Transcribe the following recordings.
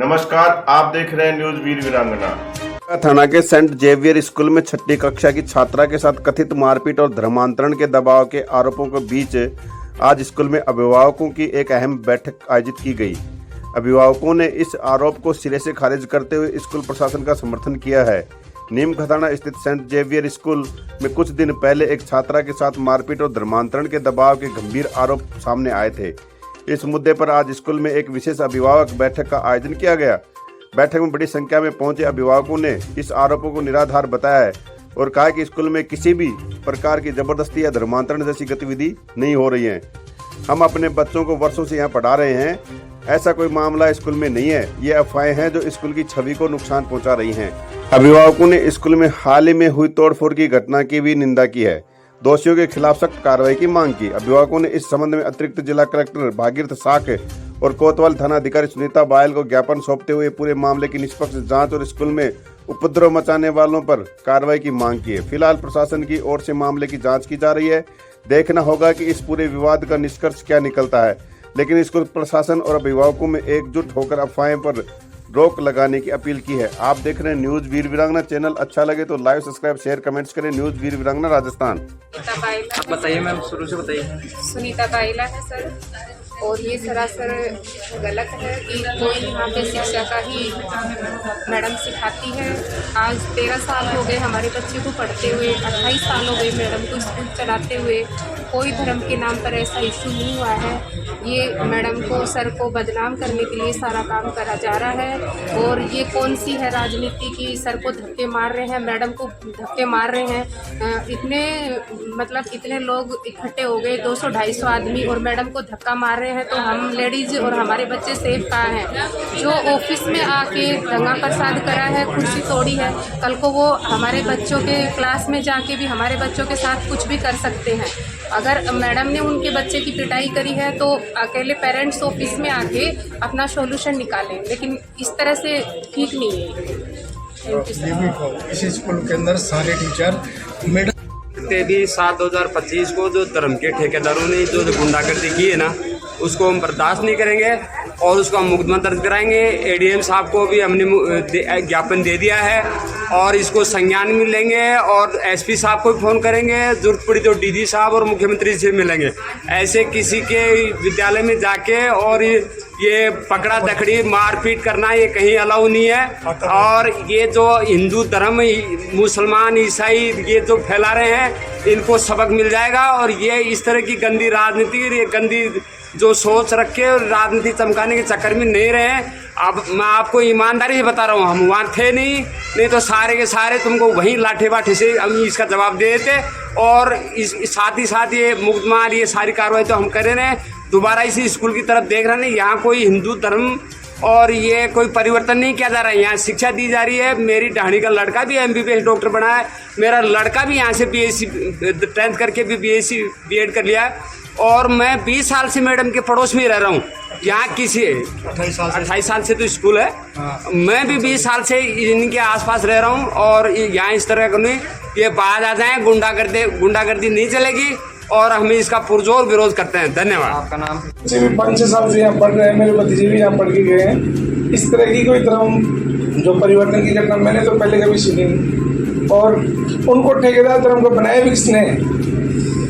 नमस्कार, आप देख रहे हैं न्यूज वीर वीरांगना। थाना के सेंट जेवियर स्कूल में छठी कक्षा की छात्रा के साथ कथित मारपीट और धर्मांतरण के दबाव के आरोपों के बीच आज स्कूल में अभिभावकों की एक अहम बैठक आयोजित की गई। अभिभावकों ने इस आरोप को सिरे से खारिज करते हुए स्कूल प्रशासन का समर्थन किया है। नीम खताना स्थित सेंट जेवियर स्कूल में कुछ दिन पहले एक छात्रा के साथ मारपीट और धर्मांतरण के दबाव के गंभीर आरोप सामने आए थे। इस मुद्दे पर आज स्कूल में एक विशेष अभिभावक बैठक का आयोजन किया गया। बैठक में बड़ी संख्या में पहुंचे अभिभावकों ने इस आरोपों को निराधार बताया है और कहा कि स्कूल में किसी भी प्रकार की जबरदस्ती या धर्मांतरण जैसी गतिविधि नहीं हो रही है। हम अपने बच्चों को वर्षों से यहाँ पढ़ा रहे हैं, ऐसा कोई मामला स्कूल में नहीं है। ये अफवाहें हैं जो स्कूल की छवि को नुकसान पहुंचा रही हैं। अभिभावकों ने स्कूल में हाल ही में हुई तोड़फोड़ की घटना की भी निंदा की है। दोषियों के खिलाफ सख्त कार्रवाई की मांग की। अभिभावकों ने इस संबंध में अतिरिक्त जिला कलेक्टर भागीरथ साख और कोतवाल थाना अधिकारी सुनीता बायल को ज्ञापन सौंपते हुए पूरे मामले की निष्पक्ष जांच और स्कूल में उपद्रव मचाने वालों पर कार्रवाई की मांग की है। फिलहाल प्रशासन की ओर से मामले की जांच की जा रही है। देखना होगा कि इस पूरे विवाद का निष्कर्ष क्या निकलता है, लेकिन स्कूल प्रशासन और अभिभावकों में एकजुट होकर अफवाहें पर रोक लगाने की अपील की है। आप देख रहे हैं न्यूज वीर वीरांगना। चैनल अच्छा लगे तो लाइक, सब्सक्राइब, शेयर, कमेंट्स करें। न्यूज वीर वीरांगना राजस्थान। आप बताइए मैम, शुरू से बताइए। सुनीता बाइला है सर, और ये सरासर गलत है कि कोई यहाँ पे शिक्षा का ही मैडम सिखाती है। आज 13 साल हो गए हमारे बच्चे को पढ़ते हुए, 28 साल हो गए मैडम को स्कूल चलाते हुए। कोई धर्म के नाम पर ऐसा इशू नहीं हुआ है। ये मैडम को, सर को बदनाम करने के लिए सारा काम करा जा रहा है। और ये कौन सी है राजनीति की, सर को धक्के मार रहे हैं, मैडम को धक्के मार रहे हैं। इतने लोग इकट्ठे हो गए, 200-250 आदमी, और मैडम को धक्का मार रहे हैं। तो हम लेडीज और हमारे बच्चे सेफ कहाँ हैं? जो ऑफिस में आके दंगा फसाद करा है, कुर्सी तोड़ी है, कल को वो हमारे बच्चों के क्लास में जाके भी हमारे बच्चों के साथ कुछ भी कर सकते हैं। अगर मैडम ने उनके बच्चे की पिटाई करी है तो अकेले पेरेंट्स ऑफिस में आके अपना सॉल्यूशन निकालें, लेकिन इस तरह से ठीक नहीं है। इस स्कूल के अंदर सारे टीचर मैडम 23/7/2025 को जो धर्म के ठेकेदारों ने जो गुंडागर्दी की है ना, उसको हम बर्दाश्त नहीं करेंगे और उसको हम मुकदमा दर्ज कराएंगे। एडीएम साहब को भी हमने ज्ञापन दे दिया है और इसको संज्ञान में लेंगे और एसपी साहब को भी फ़ोन करेंगे। जरूरत पड़ी तो डीजी साहब और मुख्यमंत्री से मिलेंगे। ऐसे किसी के विद्यालय में जाके और ये पकड़ा दखड़ी मारपीट करना ये कहीं अलाउ नहीं है। और ये जो हिंदू धर्म, मुसलमान, ईसाई ये जो फैला रहे हैं, इनको सबक मिल जाएगा। और ये इस तरह की गंदी राजनीति, ये गंदी जो सोच रख के राजनीति चमकाने के चक्कर में नहीं रहे। अब मैं आपको ईमानदारी से बता रहा हूँ, हम वहाँ थे नहीं तो सारे के सारे तुमको वहीं लाठे बाठे से हम इसका जवाब दे देते। और इस साथ ही साथ ये मुकदमा, ये सारी कार्रवाई तो हम कर रहे हैं। दोबारा इसी स्कूल की तरफ देख रहे हैं। यहाँ कोई हिंदू धर्म और ये कोई परिवर्तन नहीं किया जा रहा है। यहाँ शिक्षा दी जा रही है। मेरी ढाणी का लड़का भी MBBS डॉक्टर बना है। मेरा लड़का भी यहाँ से BSc 10th करके भी BSc B.Ed कर लिया है। और मैं 20 साल से मैडम के पड़ोस में रह रहा हूँ। यहाँ किसी 28 साल से तो स्कूल है। मैं भी 20 साल से इनके आसपास रह रहा हूँ। और यहाँ इस तरह का नहीं, ये बाहर आ जाए, गुंडागर्दी नहीं चलेगी और हम इसका पुरजोर विरोध करते हैं। धन्यवाद। आपका नाम? 5-6 साल से यहाँ पढ़ रहे हैं, मेरे भतीजे भी यहाँ पढ़ के गए हैं। इस तरह की कोई धर्म जो परिवर्तन की घटना मैंने तो पहले कभी सुनी नहीं। और उनको ठेकेदार धर्म को बनाया भी किसने?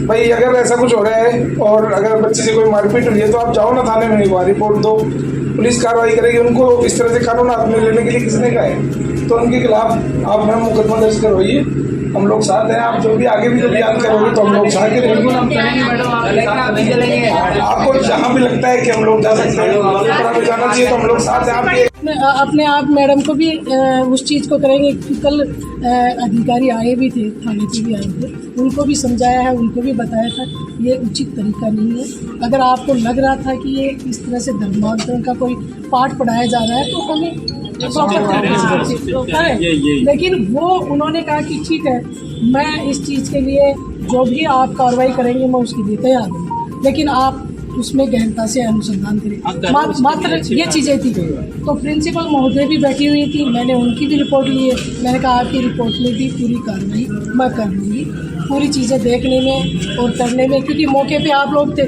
भाई अगर ऐसा कुछ हो रहा है और अगर बच्चे से कोई मारपीट हुई है तो आप जाओ ना थाने में, वहाँ रिपोर्ट दो, पुलिस कार्रवाई करेगी। उनको इस तरह से कानून हाथ में लेने के लिए किसने कहा है? तो उनके खिलाफ आप मैम मुकदमा दर्ज करवाइए, हम लोग साथ हैं। आप जो भी आगे भी जो बयान करोगे तो हम लोग साथ ही रहेंगे। आपको जहाँ भी लगता है कि हम लोग जा सकते हैं, जाना चाहिए, तो हम लोग साथ हैं आपके। अपने आप मैडम को भी उस चीज़ को करेंगे। कल अधिकारी आए भी थे, थाने पे भी आए थे, उनको भी समझाया है, उनको भी बताया था ये उचित तरीका नहीं है। अगर आपको लग रहा था कि ये इस तरह से धर्मांतरण का कोई पाठ पढ़ाया जा रहा है तो हमें लेकिन वो उन्होंने कहा कि ठीक है, मैं इस चीज़ के लिए जो भी आप कार्रवाई करेंगे मैं उसके लिए तैयार हूँ, लेकिन आप उसमें गहनता से अनुसंधान करें। मात्र ये चीज़ें थी। तो प्रिंसिपल महोदय भी बैठी हुई थी, मैंने उनकी भी रिपोर्ट ली है। मैंने कहा आपकी रिपोर्ट में भी पूरी कार्रवाई मैं कर लूँगी, पूरी चीज़ें देखने में और करने में, क्योंकि मौके पे आप लोग थे।